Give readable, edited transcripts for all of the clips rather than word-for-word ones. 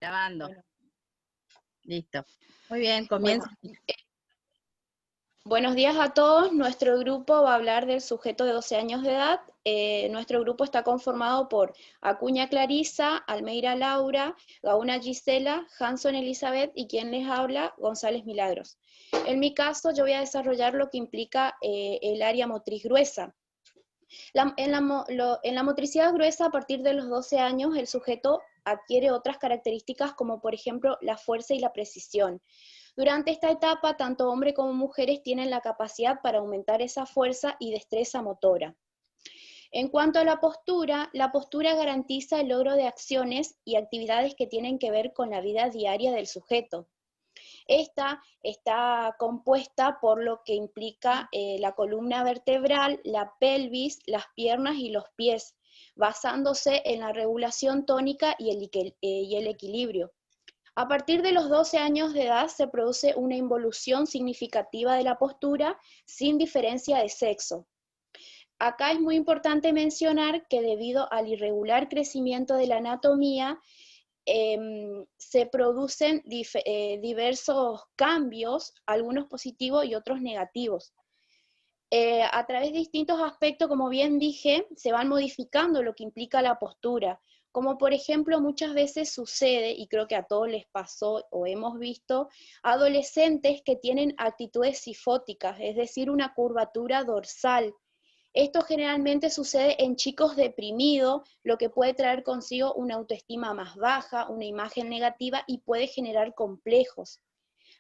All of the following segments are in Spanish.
Grabando. Bueno, Listo. Muy bien, bueno, comienza. buenos días a todos. Nuestro grupo va a hablar del sujeto de 12 años de edad. Nuestro grupo está conformado por Acuña Clarisa, Almeida Laura, Gauna Gisela, Hanson Elizabeth y quien les habla, González Milagros. En mi caso, yo voy a desarrollar lo que implica el área motriz gruesa. En la motricidad gruesa, a partir de los 12 años, el sujeto adquiere otras características como por ejemplo la fuerza y la precisión. Durante esta etapa, tanto hombres como mujeres tienen la capacidad para aumentar esa fuerza y destreza motora. En cuanto a la postura garantiza el logro de acciones y actividades que tienen que ver con la vida diaria del sujeto. Esta está compuesta por lo que implica la columna vertebral, la pelvis, las piernas y los pies, basándose en la regulación tónica y el equilibrio. A partir de los 12 años de edad se produce una involución significativa de la postura sin diferencia de sexo. Acá es muy importante mencionar que debido al irregular crecimiento de la anatomía, se producen diversos cambios, algunos positivos y otros negativos. A través de distintos aspectos, como bien dije, se van modificando lo que implica la postura, como por ejemplo muchas veces sucede, y creo que a todos les pasó o hemos visto, adolescentes que tienen actitudes sifóticas, es decir, una curvatura dorsal. Esto generalmente sucede en chicos deprimidos, lo que puede traer consigo una autoestima más baja, una imagen negativa y puede generar complejos.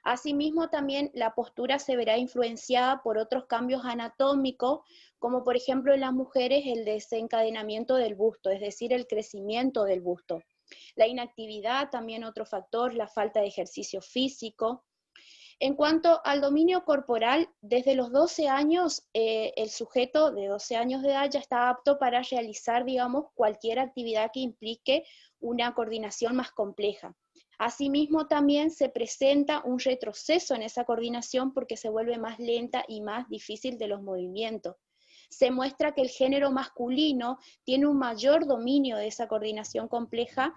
Asimismo, también la postura se verá influenciada por otros cambios anatómicos, como por ejemplo en las mujeres el desencadenamiento del busto, es decir, el crecimiento del busto. La inactividad, también otro factor, la falta de ejercicio físico. En cuanto al dominio corporal, desde los 12 años, el sujeto de 12 años de edad ya está apto para realizar, digamos, cualquier actividad que implique una coordinación más compleja. Asimismo, también se presenta un retroceso en esa coordinación porque se vuelve más lenta y más difícil de los movimientos. Se muestra que el género masculino tiene un mayor dominio de esa coordinación compleja,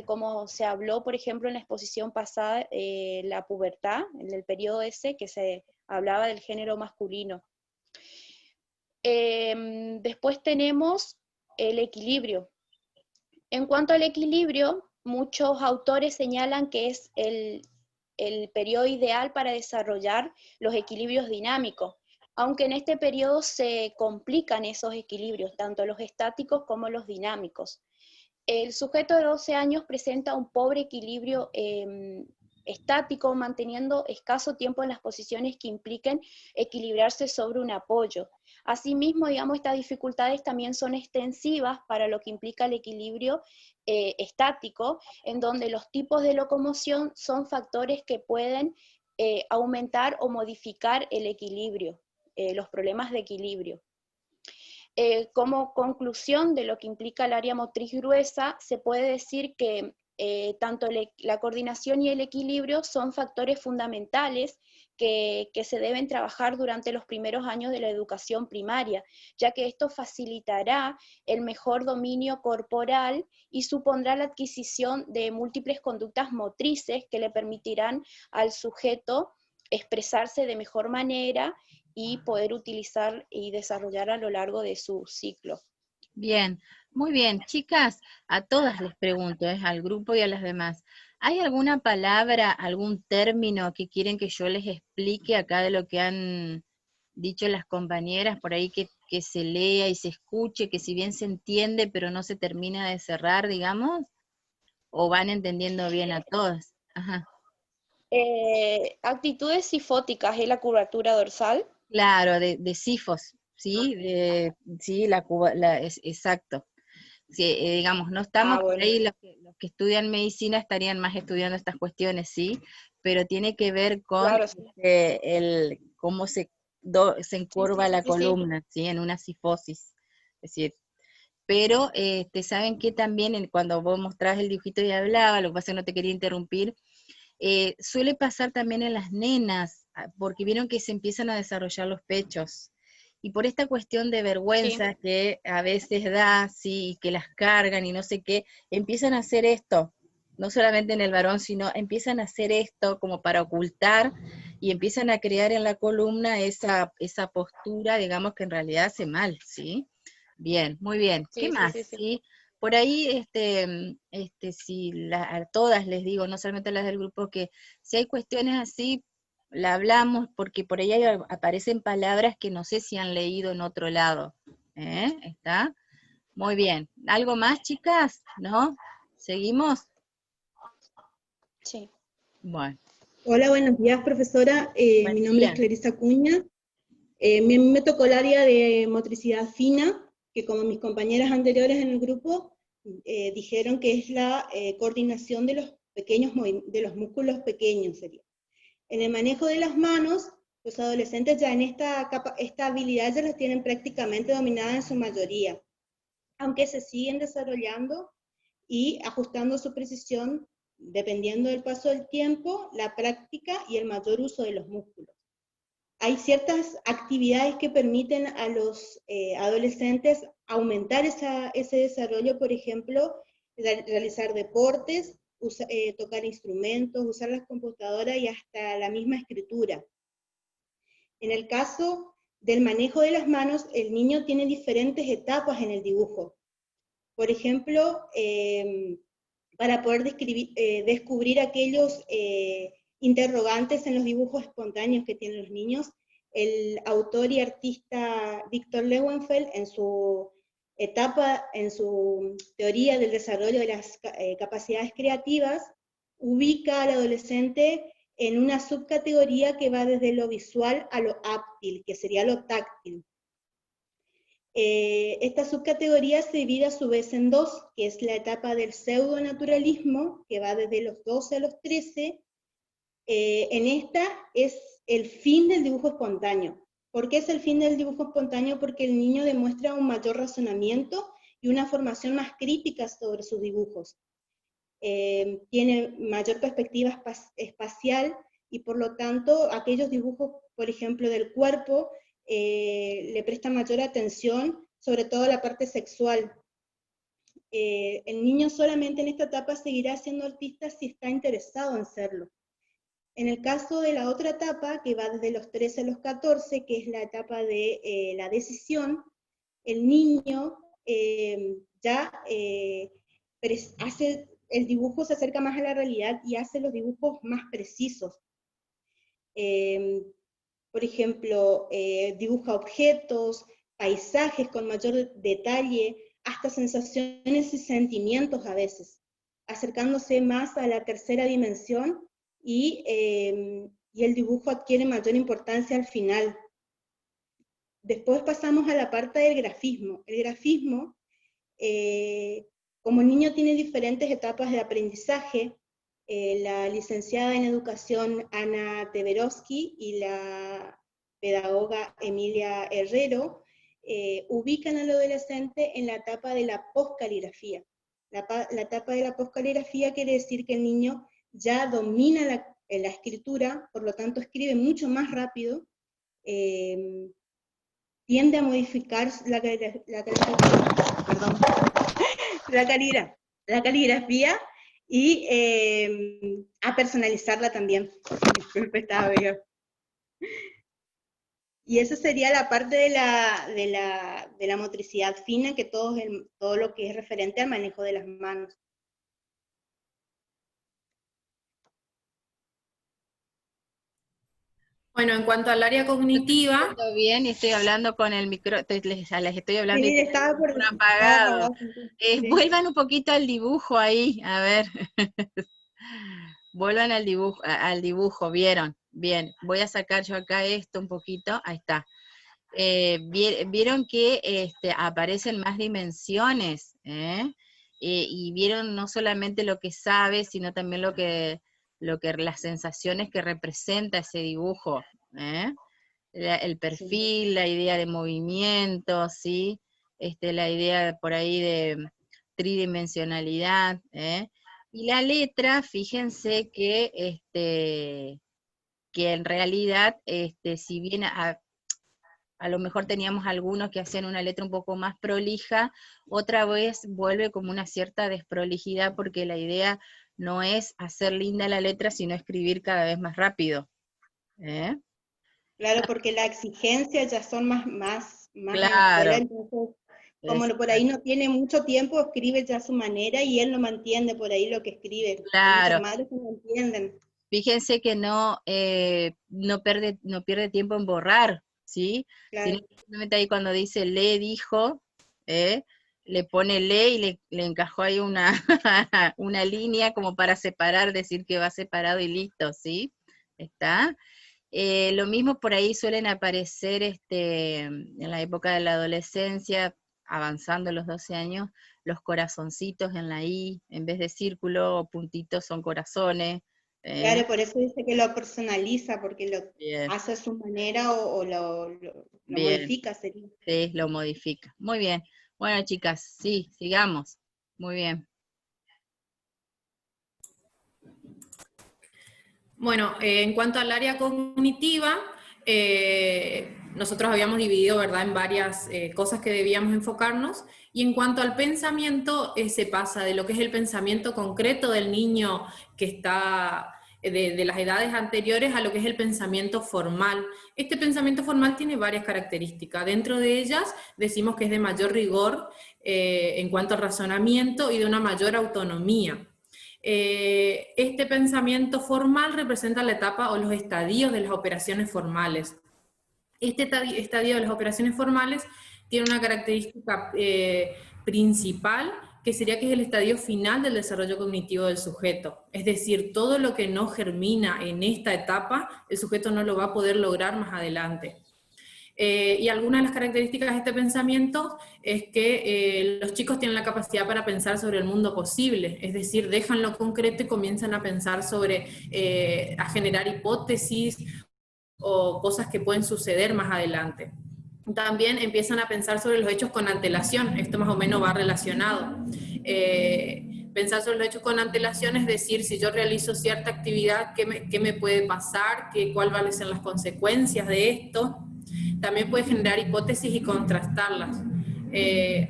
como se habló, por ejemplo, en la exposición pasada, la pubertad, en el periodo ese, que se hablaba del género masculino. Después tenemos el equilibrio. En cuanto al equilibrio, muchos autores señalan que es el periodo ideal para desarrollar los equilibrios dinámicos, aunque en este periodo se complican esos equilibrios, tanto los estáticos como los dinámicos. El sujeto de 12 años presenta un pobre equilibrio estático, manteniendo escaso tiempo en las posiciones que impliquen equilibrarse sobre un apoyo. Asimismo, digamos, estas dificultades también son extensivas para lo que implica el equilibrio estático, en donde los tipos de locomoción son factores que pueden aumentar o modificar el equilibrio, los problemas de equilibrio. Como conclusión de lo que implica el área motriz gruesa, se puede decir que tanto la coordinación y el equilibrio son factores fundamentales que se deben trabajar durante los primeros años de la educación primaria, ya que esto facilitará el mejor dominio corporal y supondrá la adquisición de múltiples conductas motrices que le permitirán al sujeto expresarse de mejor manera y poder utilizar y desarrollar a lo largo de su ciclo. Bien, muy bien. Chicas, a todas les pregunto, al grupo y a las demás. ¿Hay alguna palabra, algún término que quieren que yo les explique acá de lo que han dicho las compañeras por ahí que se lea y se escuche, que si bien se entiende pero no se termina de cerrar, digamos? ¿O van entendiendo bien a todas? Ajá. Actitudes sifóticas es la curvatura dorsal. Claro, de sifos, ¿sí? Sí, exacto. Sí, digamos, no estamos Ah, por bueno. ahí, los que estudian medicina estarían más estudiando estas cuestiones, ¿sí? Pero tiene que ver con Claro, sí. cómo se encorva la Sí, sí. columna, ¿sí? En una sifosis. Es decir, pero saben que también cuando vos mostrabas el dibujito y hablaba, lo que pasa es que no te quería interrumpir, suele pasar también en las nenas, porque vieron que se empiezan a desarrollar los pechos. Y por esta cuestión de Sí. vergüenza que a veces da, sí, que las cargan y no sé qué, empiezan a hacer esto. no solamente en el varón, sino empiezan a hacer esto como para ocultar y empiezan a crear en la columna esa postura, digamos, que en realidad hace mal, ¿sí? Bien, muy bien. ¿Qué Sí, sí, más? sí, sí. ¿Sí? Por ahí, si a todas les digo, no solamente a las del grupo, que si hay cuestiones así, la hablamos, porque por ahí aparecen palabras que no sé si han leído en otro lado. ¿Eh? ¿Está? Muy bien. ¿Algo más, chicas? ¿No? ¿Seguimos? Sí. Bueno, Hola, buenos días, profesora. buen Mi nombre es día. Clarisa Cuña. Me tocó el área de motricidad fina, que como mis compañeras anteriores en el grupo dijeron que es la coordinación de los pequeños de los músculos pequeños sería. En el manejo de las manos, los adolescentes ya en esta habilidad ya la tienen prácticamente dominada en su mayoría, aunque se siguen desarrollando y ajustando su precisión dependiendo del paso del tiempo, la práctica y el mayor uso de los músculos. Hay ciertas actividades que permiten a los adolescentes aumentar ese desarrollo, por ejemplo, realizar deportes, tocar instrumentos, usar las computadoras y hasta la misma escritura. En el caso del manejo de las manos, el niño tiene diferentes etapas en el dibujo. Por ejemplo, para poder descubrir aquellos interrogantes en los dibujos espontáneos que tienen los niños, el autor y artista Víctor Lowenfeld, en su teoría del desarrollo de las capacidades creativas, ubica al adolescente en una subcategoría que va desde lo visual a lo áptil, que sería lo táctil. Esta subcategoría se divide a su vez en dos, que es la etapa del pseudonaturalismo, que va desde los 12 a los 13. En esta es el fin del dibujo espontáneo. ¿Por qué es el fin del dibujo espontáneo? Porque el niño demuestra un mayor razonamiento y una formación más crítica sobre sus dibujos. Tiene mayor perspectiva espacial y por lo tanto aquellos dibujos, por ejemplo, del cuerpo, le prestan mayor atención, sobre todo a la parte sexual. El niño solamente en esta etapa seguirá siendo artista si está interesado en serlo. En el caso de la otra etapa, que va desde los 13 a los 14, que es la etapa de la decisión, el niño ya hace el dibujo, se acerca más a la realidad y hace los dibujos más precisos. Por ejemplo, dibuja objetos, paisajes con mayor detalle, hasta sensaciones y sentimientos a veces, acercándose más a la tercera dimensión y el dibujo adquiere mayor importancia al final. Después pasamos a la parte del grafismo. El grafismo, como el niño tiene diferentes etapas de aprendizaje, la licenciada en educación Ana Teverovsky y la pedagoga Emilia Herrero ubican al adolescente en la etapa de la poscaligrafía. La etapa de la poscaligrafía quiere decir que el niño ya domina la escritura, por lo tanto escribe mucho más rápido, tiende a modificar la caligrafía y a personalizarla también. Y esa sería la parte de la motricidad fina, que todo lo que es referente al manejo de las manos. Bueno, en cuanto al área cognitiva, Todo bien, y estoy hablando con el micro, les estoy hablando y Sí, con el micrófono apagado. apagado. Sí. Vuelvan un poquito al dibujo ahí, a ver. Vuelvan al dibujo, ¿vieron? Bien, voy a sacar yo acá esto un poquito, ahí está. Vieron que aparecen más dimensiones, ¿eh? Y vieron no solamente lo que sabe, sino también las sensaciones que representa ese dibujo, ¿eh? El perfil, la idea de movimiento, ¿sí? La idea por ahí de tridimensionalidad, ¿eh? Y la letra, fíjense que en realidad, si bien a lo mejor teníamos algunos que hacían una letra un poco más prolija, otra vez vuelve como una cierta desprolijidad, porque la idea no es hacer linda la letra, sino escribir cada vez más rápido. Claro, porque la exigencia ya son más en la Claro. escuela, entonces, como por ahí no tiene mucho tiempo, escribe ya a su manera y él no mantiene por ahí lo que escribe. Hay muchas Claro. madres que no entienden. Fíjense que no pierde tiempo en borrar, ¿sí? Claro. Sino que simplemente ahí cuando dice le dijo, le pone le y le encajó ahí una, una línea como para separar, decir que va separado y listo, ¿sí? ¿Está? Lo mismo por ahí suelen aparecer en la época de la adolescencia, avanzando los 12 años, los corazoncitos en la I, en vez de círculo o puntitos son corazones. Claro, por eso dice que lo personaliza, porque lo Bien, hace a su manera o lo bien, modifica, sería. sí, lo modifica. Muy bien. Bueno, chicas, sí, sigamos. Muy bien. Bueno, en cuanto al área cognitiva, nosotros habíamos dividido, ¿verdad?, en varias cosas que debíamos enfocarnos, y en cuanto al pensamiento, se pasa de lo que es el pensamiento concreto del niño que está de las edades anteriores a lo que es el pensamiento formal. Este pensamiento formal tiene varias características. Dentro de ellas decimos que es de mayor rigor en cuanto al razonamiento y de una mayor autonomía. Este pensamiento formal representa la etapa o los estadios de las operaciones formales. Este estadio de las operaciones formales tiene una característica principal, que sería que es el estadio final del desarrollo cognitivo del sujeto. Es decir, todo lo que no germina en esta etapa, el sujeto no lo va a poder lograr más adelante. Y algunas de las características de este pensamiento es que los chicos tienen la capacidad para pensar sobre el mundo posible, es decir, dejan lo concreto y comienzan a pensar sobre, a generar hipótesis o cosas que pueden suceder más adelante. También empiezan a pensar sobre los hechos con antelación, esto más o menos va relacionado. Pensar sobre los hechos con antelación es decir, si yo realizo cierta actividad, ¿qué me puede pasar? ¿Cuáles van a ser las consecuencias de esto? También puede generar hipótesis y contrastarlas.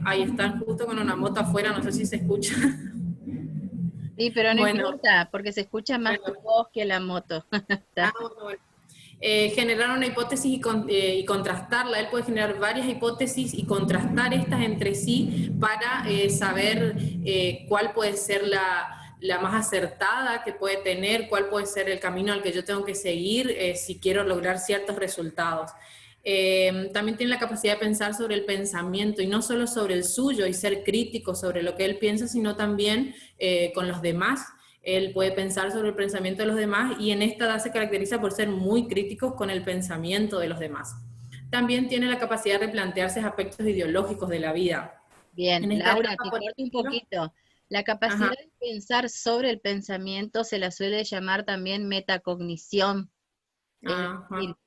Ahí están justo con una moto afuera, no sé si se escucha. Sí, pero no Bueno, importa, porque se escucha más tu voz que la moto. Está. bueno. Generar una hipótesis y contrastarla. Él puede generar varias hipótesis y contrastar estas entre sí para saber cuál puede ser la más acertada que puede tener, cuál puede ser el camino al que yo tengo que seguir si quiero lograr ciertos resultados. También tiene la capacidad de pensar sobre el pensamiento y no solo sobre el suyo y ser crítico sobre lo que él piensa, sino también con los demás. Él puede pensar sobre el pensamiento de los demás y en esta edad se caracteriza por ser muy críticos con el pensamiento de los demás. También tiene la capacidad de replantearse aspectos ideológicos de la vida. Bien, En esta Laura, etapa, te por corto un ejemplo, poquito. La capacidad ajá, de pensar sobre el pensamiento se la suele llamar también metacognición. Es decir, ajá,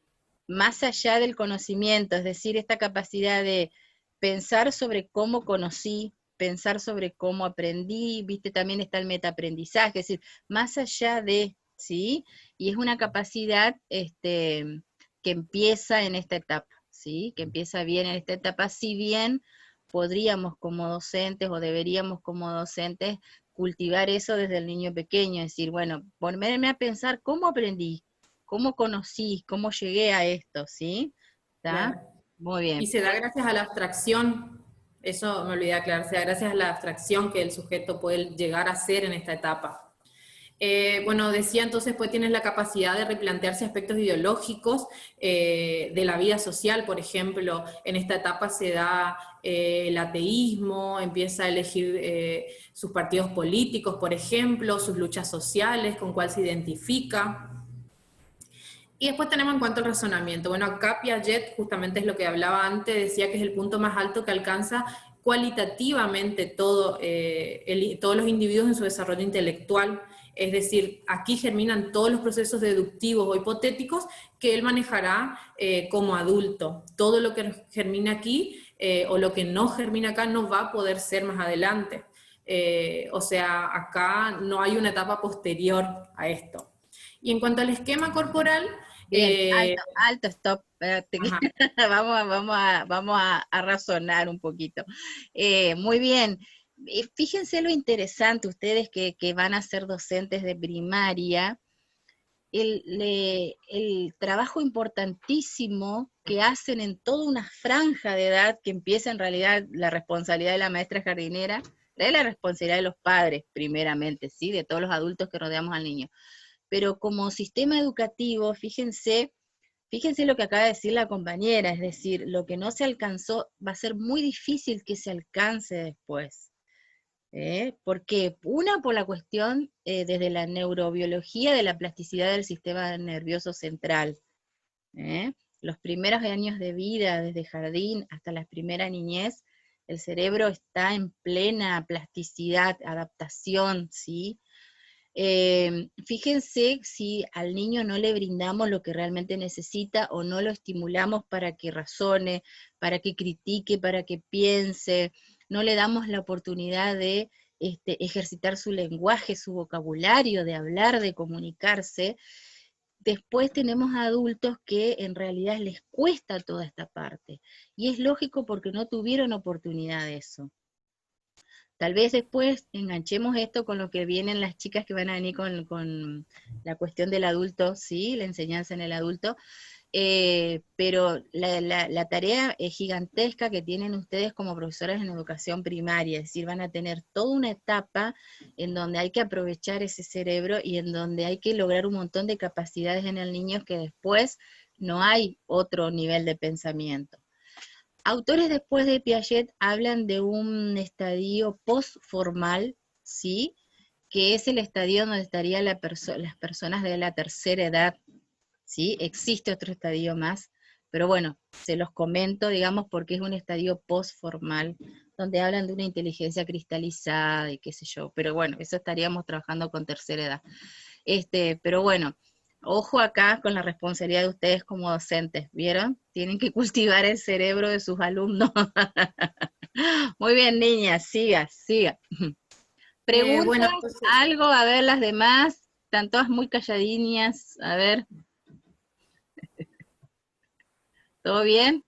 más allá del conocimiento, es decir, esta capacidad de pensar sobre cómo conocí, pensar sobre cómo aprendí, viste, también está el metaaprendizaje, es decir, más allá de, ¿sí? Y es una capacidad que empieza en esta etapa, ¿sí? Que empieza bien en esta etapa, si bien podríamos como docentes o deberíamos como docentes cultivar eso desde el niño pequeño, es decir, bueno, ponerme a pensar cómo aprendí, cómo conocí, cómo llegué a esto, ¿sí? ¿Está? claro. Muy Y bien. se da gracias a la abstracción, eso me olvidé de aclarar, se da gracias a la abstracción que el sujeto puede llegar a hacer en esta etapa. Bueno, decía entonces, pues tienes la capacidad de replantearse aspectos ideológicos de la vida social, por ejemplo, en esta etapa se da el ateísmo, empieza a elegir sus partidos políticos, por ejemplo, sus luchas sociales, con cuál se identifica. Y después tenemos en cuanto al razonamiento. Bueno, acá Piaget, justamente es lo que hablaba antes, decía que es el punto más alto que alcanza cualitativamente todos los individuos en su desarrollo intelectual. Es decir, aquí germinan todos los procesos deductivos o hipotéticos que él manejará como adulto. Todo lo que germina aquí o lo que no germina acá no va a poder ser más adelante. O sea, acá no hay una etapa posterior a esto. Y en cuanto al esquema corporal, Bien, alto, alto, stop. Espérate que ajá, vamos a razonar un poquito. Muy bien. fíjense lo interesante, ustedes que van a ser docentes de primaria, el trabajo importantísimo que hacen en toda una franja de edad, que empieza en realidad la responsabilidad de la maestra jardinera, es la responsabilidad de los padres, primeramente, ¿sí? De todos los adultos que rodeamos al niño. Pero como sistema educativo, fíjense lo que acaba de decir la compañera, es decir, lo que no se alcanzó va a ser muy difícil que se alcance después. Porque una, por la cuestión desde la neurobiología de la plasticidad del sistema nervioso central. Los primeros años de vida, desde jardín hasta la primera niñez, el cerebro está en plena plasticidad, adaptación, ¿sí? Fíjense si al niño no le brindamos lo que realmente necesita o no lo estimulamos para que razone, para que critique, para que piense, no le damos la oportunidad de ejercitar su lenguaje, su vocabulario, de hablar, de comunicarse. Después tenemos adultos que en realidad les cuesta toda esta parte, y es lógico porque no tuvieron oportunidad de eso. Tal vez después enganchemos esto con lo que vienen las chicas que van a venir con la cuestión del adulto, ¿sí? La enseñanza en el adulto. Pero la tarea gigantesca que tienen ustedes como profesoras en educación primaria, es decir, van a tener toda una etapa en donde hay que aprovechar ese cerebro y en donde hay que lograr un montón de capacidades en el niño que después no hay otro nivel de pensamiento. Autores después de Piaget hablan de un estadio postformal, ¿sí? Que es el estadio donde estarían las personas de la tercera edad, ¿sí? Existe otro estadio más, pero bueno, se los comento, digamos, porque es un estadio postformal, donde hablan de una inteligencia cristalizada y qué sé yo, pero bueno, eso estaríamos trabajando con tercera edad. Pero bueno, ojo acá con la responsabilidad de ustedes como docentes, ¿vieron? Tienen que cultivar el cerebro de sus alumnos. Muy bien, niñas, siga. ¿Preguntas? Bueno, entonces, ¿Algo? A ver, las demás, están todas muy calladiñas, a ver. ¿Todo bien?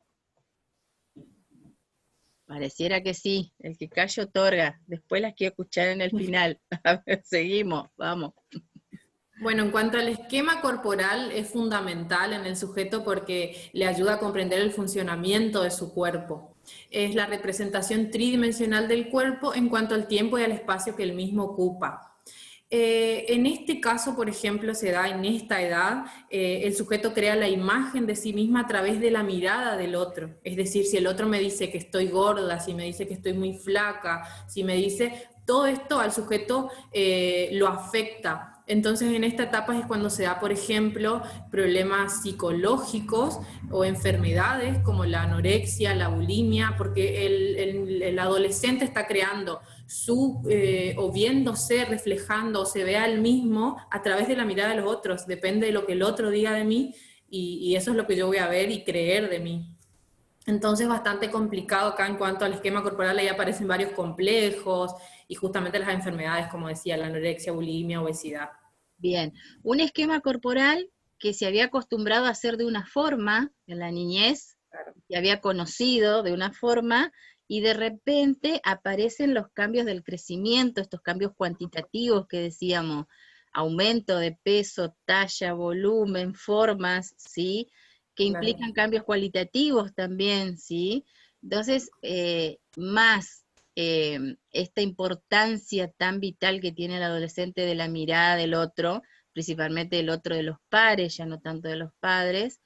Pareciera que sí, el que calla otorga, después las quiero escuchar en el final. A ver, seguimos, vamos. bueno, en cuanto al esquema corporal, es fundamental en el sujeto porque le ayuda a comprender el funcionamiento de su cuerpo. Es la representación tridimensional del cuerpo en cuanto al tiempo y al espacio que el mismo ocupa. En este caso, por ejemplo, se da en esta edad, el sujeto crea la imagen de sí misma a través de la mirada del otro. Es decir, si el otro me dice que estoy gorda, si me dice que estoy muy flaca, si me dice, todo esto al sujeto lo afecta. Entonces en esta etapa es cuando se da, por ejemplo, problemas psicológicos o enfermedades como la anorexia, la bulimia, porque el adolescente está creando o viéndose, reflejando, o se ve al mismo a través de la mirada de los otros, depende de lo que el otro diga de mí, y eso es lo que yo voy a ver y creer de mí. Entonces bastante complicado acá en cuanto al esquema corporal, ahí aparecen varios complejos, y justamente las enfermedades, como decía, la anorexia, bulimia, obesidad. Bien, un esquema corporal que se había acostumbrado a hacer de una forma en la niñez, que había conocido de una forma, y de repente aparecen los cambios del crecimiento, estos cambios cuantitativos que decíamos, aumento de peso, talla, volumen, formas, ¿sí? Que implican cambios cualitativos también, ¿sí? Entonces, más esta importancia tan vital que tiene el adolescente de la mirada del otro, principalmente del otro de los pares, ya no tanto de los padres,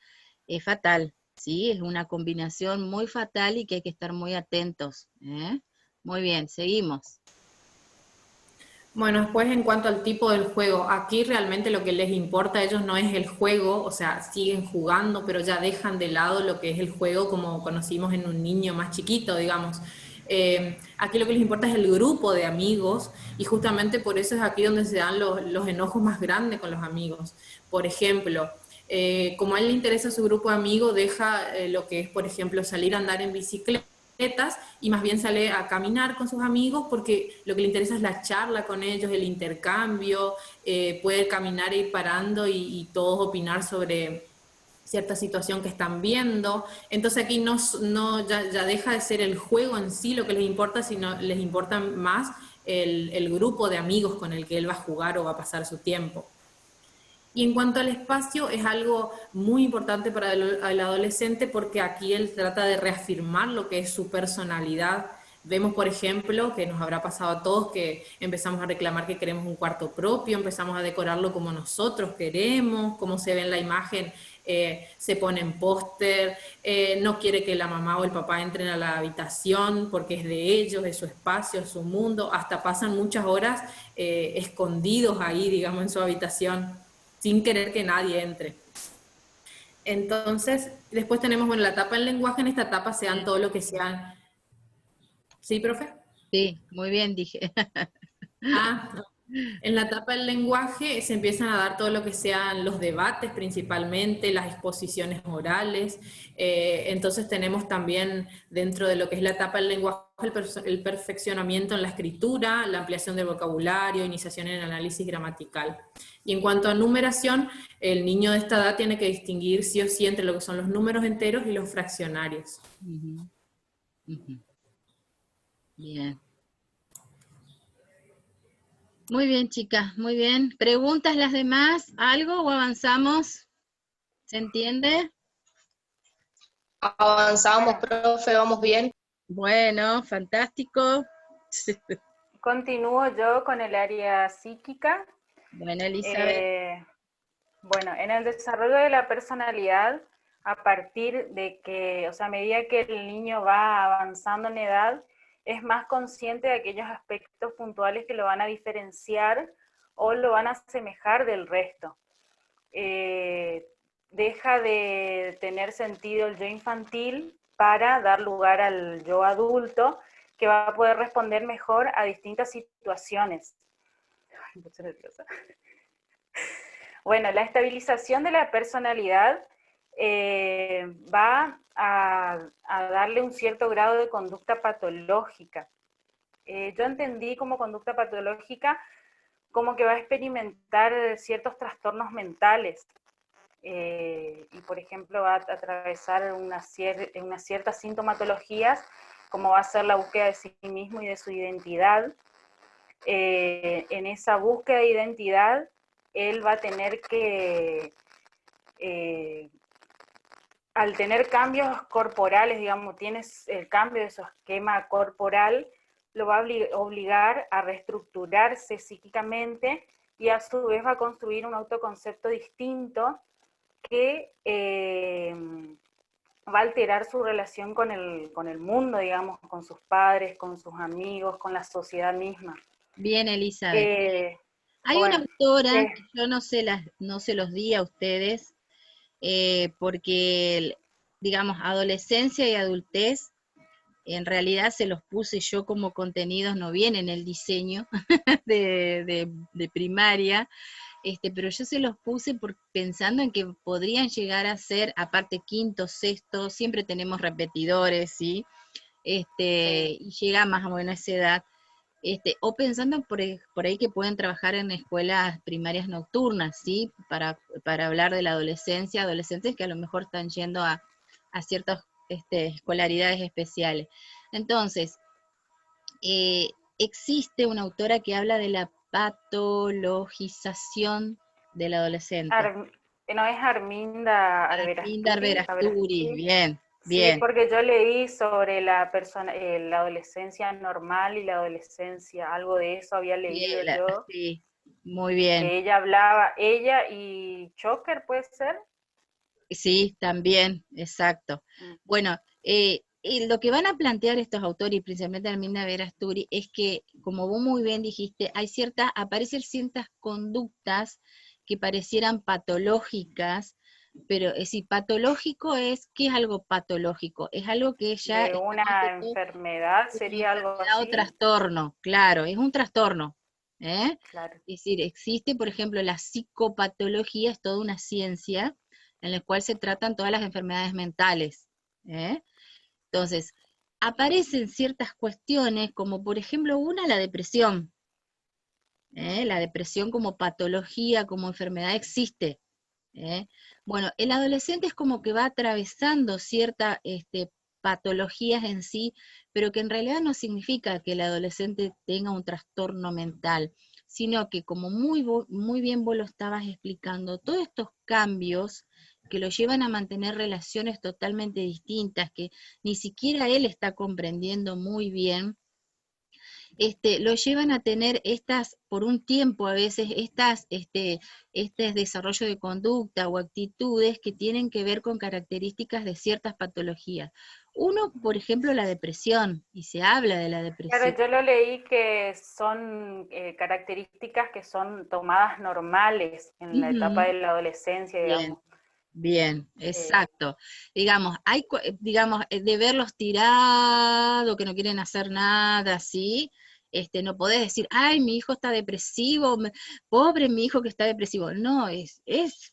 es fatal, ¿sí? Es una combinación muy fatal y que hay que estar muy atentos. Muy bien, seguimos. Bueno, después en cuanto al tipo del juego, aquí realmente lo que les importa a ellos no es el juego, o sea, siguen jugando, pero ya dejan de lado lo que es el juego como conocimos en un niño más chiquito, digamos. Aquí lo que les importa es el grupo de amigos y justamente por eso es aquí donde se dan los enojos más grandes con los amigos. Por ejemplo, como a él le interesa su grupo de amigos, deja lo que es, por ejemplo, salir a andar en bicicleta y más bien sale a caminar con sus amigos porque lo que le interesa es la charla con ellos, el intercambio, poder caminar e ir parando y todos opinar sobre cierta situación que están viendo. Entonces aquí ya deja de ser el juego en sí lo que les importa, sino les importa más el grupo de amigos con el que él va a jugar o va a pasar su tiempo. Y en cuanto al espacio, es algo muy importante para el adolescente porque aquí él trata de reafirmar lo que es su personalidad. Vemos, por ejemplo, que nos habrá pasado a todos que empezamos a reclamar que queremos un cuarto propio, empezamos a decorarlo como nosotros queremos, como se ve en la imagen, se ponen póster, no quiere que la mamá o el papá entren a la habitación porque es de ellos, es su espacio, es su mundo, hasta pasan muchas horas escondidos ahí, digamos, en su habitación, sin querer que nadie entre. Entonces, después tenemos, bueno, la etapa del lenguaje. En esta etapa se dan todo lo que sean... ¿Sí, profe? Sí, muy bien, dije. En la etapa del lenguaje se empiezan a dar todo lo que sean los debates principalmente, las exposiciones orales. Entonces tenemos también dentro de lo que es la etapa del lenguaje el perfeccionamiento en la escritura, la ampliación del vocabulario, iniciación en el análisis gramatical. Y en cuanto a numeración, el niño de esta edad tiene que distinguir sí o sí entre lo que son los números enteros y los fraccionarios. Bien. Muy bien, chicas, muy bien. ¿Preguntas las demás? ¿Algo o avanzamos? ¿Se entiende? Avanzamos, profe, vamos bien. Bueno, fantástico. Continúo yo con el área psíquica. Bueno, Elizabeth. Bueno, en el desarrollo de la personalidad, a partir de que, o sea, a medida que el niño va avanzando en edad, es más consciente de aquellos aspectos puntuales que lo van a diferenciar o lo van a asemejar del resto. Deja de tener sentido el yo infantil para dar lugar al yo adulto, que va a poder responder mejor a distintas situaciones. Ay, me estoy nerviosa. Bueno, la estabilización de la personalidad va a darle un cierto grado de conducta patológica. Yo entendí como conducta patológica como que va a experimentar ciertos trastornos mentales, y por ejemplo va a atravesar unas ciertas sintomatologías, como va a ser la búsqueda de sí mismo y de su identidad. En esa búsqueda de identidad, él va a tener que, al tener cambios corporales, digamos, tienes el cambio de su esquema corporal, lo va a obligar a reestructurarse psíquicamente y a su vez va a construir un autoconcepto distinto que va a alterar su relación con el mundo, digamos, con sus padres, con sus amigos, con la sociedad misma. Bien, Elizabeth. Hay bueno, una autora, que yo no se los di a ustedes, porque, digamos, adolescencia y adultez, en realidad se los puse yo como contenidos, no viene en el diseño de primaria, pero yo se los puse pensando en que podrían llegar a ser, aparte quinto, sexto, siempre tenemos repetidores, ¿sí? Y llega más o menos a esa edad, o pensando por ahí que pueden trabajar en escuelas primarias nocturnas, ¿sí? Para hablar de la adolescencia, adolescentes que a lo mejor están yendo a ciertas escolaridades especiales. Entonces, existe una autora que habla de la patologización del adolescente. ¿No es Arminda Arberasturi? Bien, bien. Sí, porque yo leí sobre la adolescencia normal y la adolescencia, algo de eso había leído yo. Sí, muy bien. Que ella hablaba, ella y Choker, ¿puede ser? Sí, también, exacto. Bueno, lo que van a plantear estos autores, y principalmente Arminda Arberasturi, es que, como vos muy bien dijiste, aparecen ciertas conductas que parecieran patológicas, pero si patológico ¿qué es algo patológico? Es algo que ya... De una enfermedad, sería algo así. O trastorno, claro, es un trastorno. Claro. Es decir, existe, por ejemplo, la psicopatología, es toda una ciencia en la cual se tratan todas las enfermedades mentales. Entonces, aparecen ciertas cuestiones, como por ejemplo la depresión. La depresión como patología, como enfermedad existe. Bueno, el adolescente es como que va atravesando ciertas patologías en sí, pero que en realidad no significa que el adolescente tenga un trastorno mental, sino que como muy bien vos lo estabas explicando, todos estos cambios que lo llevan a mantener relaciones totalmente distintas, que ni siquiera él está comprendiendo muy bien, lo llevan a tener estas, por un tiempo a veces, este desarrollo de conducta o actitudes que tienen que ver con características de ciertas patologías. Uno, por ejemplo, la depresión, y se habla de la depresión. Claro, yo lo leí que son características que son tomadas normales en la etapa de la adolescencia, Bien. digamos. Bien, exacto. Digamos, digamos, de verlos tirados, que no quieren hacer nada, ¿sí? No podés decir, ay, mi hijo está depresivo, pobre mi hijo que está depresivo. No,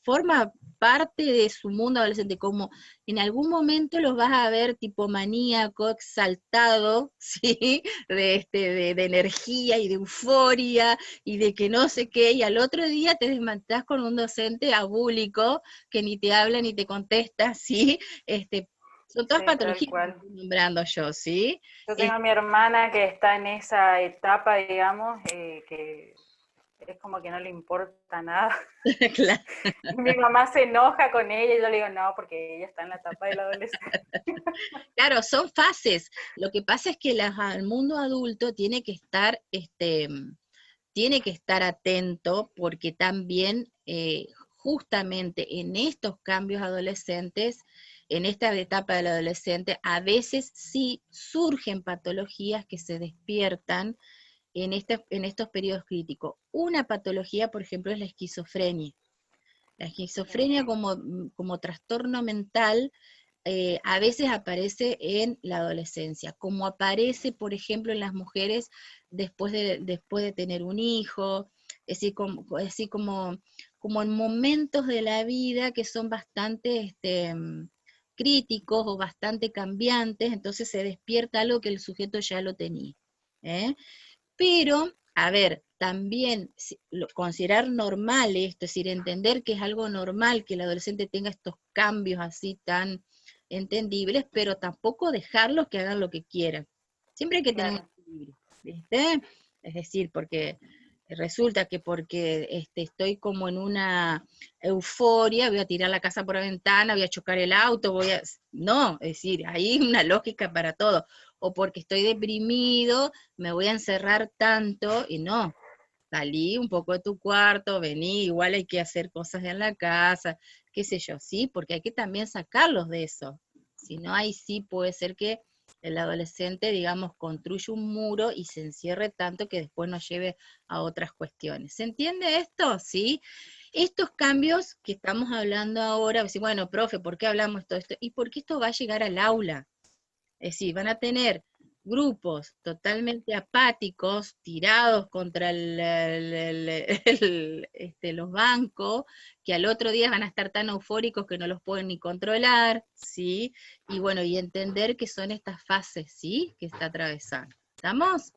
forma parte de su mundo adolescente, como en algún momento los vas a ver tipo maníaco, exaltado, ¿sí? De energía y de euforia y de que no sé qué, y al otro día te desmantás con un docente abúlico que ni te habla ni te contesta, ¿sí? Son todas Sí, tal patologías que cual. estoy nombrando yo, ¿sí? Yo tengo a mi hermana que está en esa etapa, digamos, que es como que no le importa nada. Claro, Mi mamá se enoja con ella y yo le digo, no, porque ella está en la etapa de la adolescencia. claro, son fases. Lo que pasa es que el mundo adulto tiene que estar atento porque también justamente en estos cambios adolescentes, en esta etapa del adolescente, a veces sí surgen patologías que se despiertan en estos periodos críticos. Una patología, por ejemplo, es la esquizofrenia. La esquizofrenia como trastorno mental a veces aparece en la adolescencia, como aparece, por ejemplo, en las mujeres después de tener un hijo, es decir, como en momentos de la vida que son bastante críticos o bastante cambiantes, entonces se despierta algo que el sujeto ya lo tenía. ¿eh? Pero, a ver, también considerar normal esto, es decir, entender que es algo normal que el adolescente tenga estos cambios así tan entendibles, pero tampoco dejarlos que hagan lo que quieran. Siempre hay que tener un Claro. equilibrio, ¿viste? Es decir, porque resulta que porque estoy como en una euforia, voy a tirar la casa por la ventana, voy a chocar el auto, No, es decir, hay una lógica para todo. O porque estoy deprimido, me voy a encerrar tanto, y no, salí un poco de tu cuarto, vení, igual hay que hacer cosas en la casa, qué sé yo, sí, porque hay que también sacarlos de eso. Si no, ahí sí puede ser que el adolescente, digamos, construya un muro y se encierre tanto que después nos lleve a otras cuestiones. ¿Se entiende esto? ¿Sí? Estos cambios que estamos hablando ahora, decir, bueno, profe, ¿por qué hablamos de todo esto? Y porque esto va a llegar al aula. Es decir, van a tener grupos totalmente apáticos, tirados contra los bancos, que al otro día van a estar tan eufóricos que no los pueden ni controlar, ¿sí? Y bueno, y entender que son estas fases, ¿sí? Que está atravesando. ¿Estamos?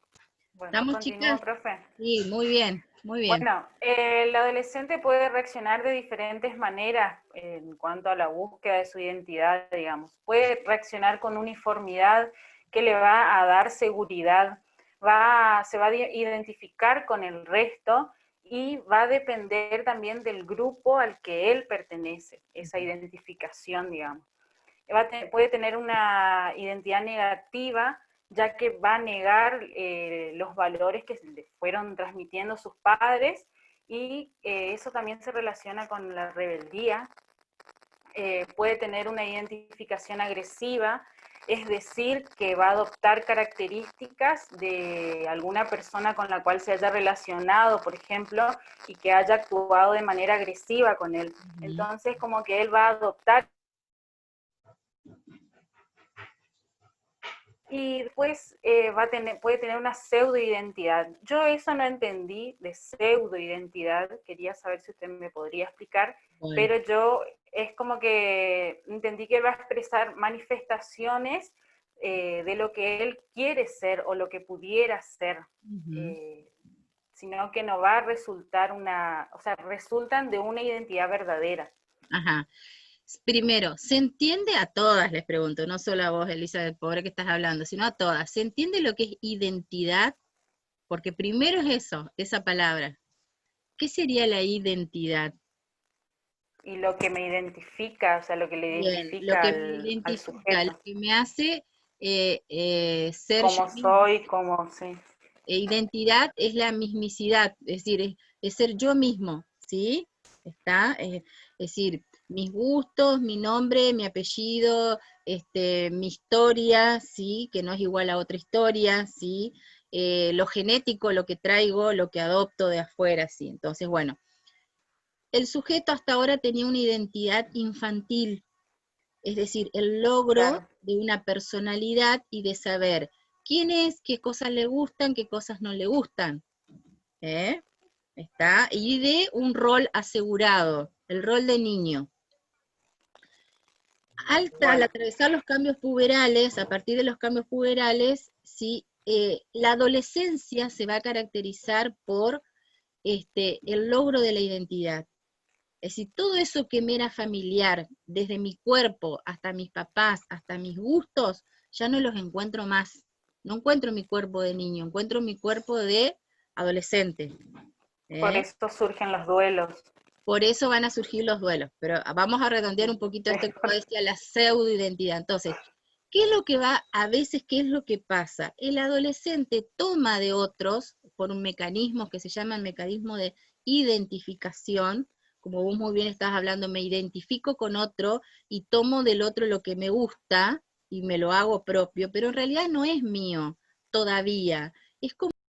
Bueno, ¿Estamos, continúo, chicas? profe. Sí, muy bien, muy bien. Bueno, el adolescente puede reaccionar de diferentes maneras en cuanto a la búsqueda de su identidad, digamos. Puede reaccionar con uniformidad que le va a dar seguridad, se va a identificar con el resto y va a depender también del grupo al que él pertenece, esa identificación, digamos. Puede tener una identidad negativa, ya que va a negar los valores que le fueron transmitiendo sus padres, y eso también se relaciona con la rebeldía. Puede tener una identificación agresiva, es decir, que va a adoptar características de alguna persona con la cual se haya relacionado, por ejemplo, y que haya actuado de manera agresiva con él. Entonces, como que él va a adoptar y después puede tener una pseudoidentidad. Yo eso no entendí de pseudoidentidad, quería saber si usted me podría explicar, Bueno, pero yo es como que entendí que va a expresar manifestaciones de lo que él quiere ser o lo que pudiera ser, sino que no va a resultar o sea, resultan de una identidad verdadera. Ajá. Primero, ¿se entiende? A todas les pregunto, no solo a vos, Elizabeth, pobre que estás hablando, sino a todas. ¿Se entiende lo que es identidad? Porque primero es eso, esa palabra. ¿Qué sería la identidad? Y lo que me identifica, o sea, lo que le Bien, lo identifica que me al identifica, lo sujeto. que me hace ser yo Cómo misma. soy, cómo, sí. Identidad es la mismicidad, es decir, es ser yo mismo, ¿sí? ¿Está? Es decir, mis gustos, mi nombre, mi apellido, mi historia, ¿sí? Que no es igual a otra historia, ¿sí? Lo genético, lo que traigo, lo que adopto de afuera, ¿sí? Entonces, bueno, el sujeto hasta ahora tenía una identidad infantil, es decir, el logro Claro. de una personalidad y de saber quién es, qué cosas le gustan, qué cosas no le gustan, ¿eh? ¿Está? Y de un rol asegurado, el rol de niño. Al Bueno, atravesar los cambios puberales, a partir de los cambios puberales, ¿sí? La adolescencia se va a caracterizar por el logro de la identidad. Es decir, todo eso que me era familiar, desde mi cuerpo hasta mis papás, hasta mis gustos, ya no los encuentro más. No encuentro mi cuerpo de niño, encuentro mi cuerpo de adolescente. por ¿Eh? eso surgen los duelos. Por eso van a surgir los duelos. Pero vamos a redondear un poquito esto que yo decía, la pseudoidentidad. Entonces, ¿qué es lo que va, a veces, qué es lo que pasa? El adolescente toma de otros, por un mecanismo que se llama el mecanismo de identificación, como vos muy bien estás hablando, me identifico con otro y tomo del otro lo que me gusta y me lo hago propio, pero en realidad no es mío todavía. Es como